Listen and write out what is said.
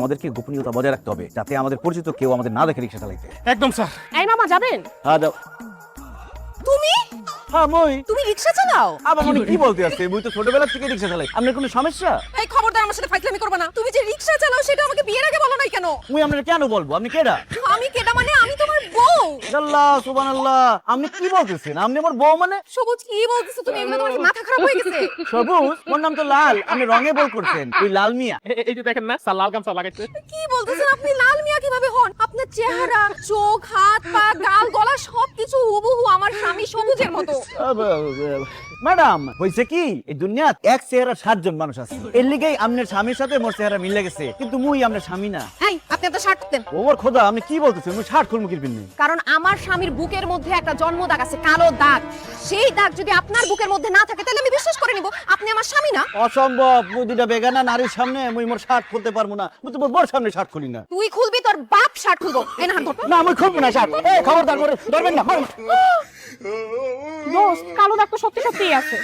আমাদেরকে গোপনীয়তা বজায় রাখতে হবে যাতে আমাদের পরিচিত কেউ আমাদের না দেখে রিক্সা চালাইতে। একদম স্যার। এই মামা যাবেন? হ্যাঁ দাও। তুমি হ্যাঁ মই। তুমি রিকশা চালাও? আবার মানে কি বলতে আসছে? মুই তো ছোটবেলা থেকে রিক্সা চালাই। আপনার কোনো সমস্যা? এই খবরদার আমার সাথে ফাইজলামি করবে না। তুমি যে রিকশা চালাও সেটা আমাকে বিয়ের আগে বলো নাই কেন? মুই আপনাকে কেন বলবো? আপনি কেডা? আমি কেডা মানে আমি তোমার বউ। আল্লাহ সুবহানাল্লাহ, আপনি কি বলতেছেন? আপনি আমার বউ মানে? সবুজ কি বলতেছো তুমি? এগুলো তোমার কি মাথা খারাপ হয়ে গেছে? সবুজ? মোর নাম তো লাল। আপনি রঙে বল করছেন। ওই লাল মিয়া। এই যে দেখেন না স্যার লাল গামছা লাগাইছে। কি বলতেছেন আপনি? লাল মিয়া কিভাবে হন? আপনার চেহারা, চোখ, হাত, পা, গাল, গলা সবকিছু হুবহু আমার স্বামী সবুজের মতো। ম্যাডাম হইছে কি, এই দুনিয়াত এক চেহারা 7 জন মানুষ আছে। এর লিগেই আপনার স্বামীর সাথে মোর চেহারা মিলে গেছে, কিন্তু মুই আপনার স্বামী না। এই আপনি তো শার্ট দেন। ওর খোদা, আপনি কি বলতেছেন? মুই শার্ট খুলমু কিরবিন? কারণ আমার স্বামীর বুকের মধ্যে একটা জন্ম দাগ আছে, কালো দাগ। সেই দাগ যদি আপনার বুকের মধ্যে না থাকে তাহলে আমি বিশ্বাস করে নিব আপনি আমার স্বামী না। অসম্ভব। মুই দুইটা বেগানা নারীর সামনে মুই মোর শার্ট খুলতে পারবো না। মুই তো মোর সামনে শার্ট খুলি না। তুই খুলবি, তোর বাপ শার্ট খুলবো। এই না হাত ধর। না মুই খুলবো না শার্ট। এই খবরদার করে ধরবেন না। দোস্ত, কালো দাগ তো সত্যি সত্যিই আছে।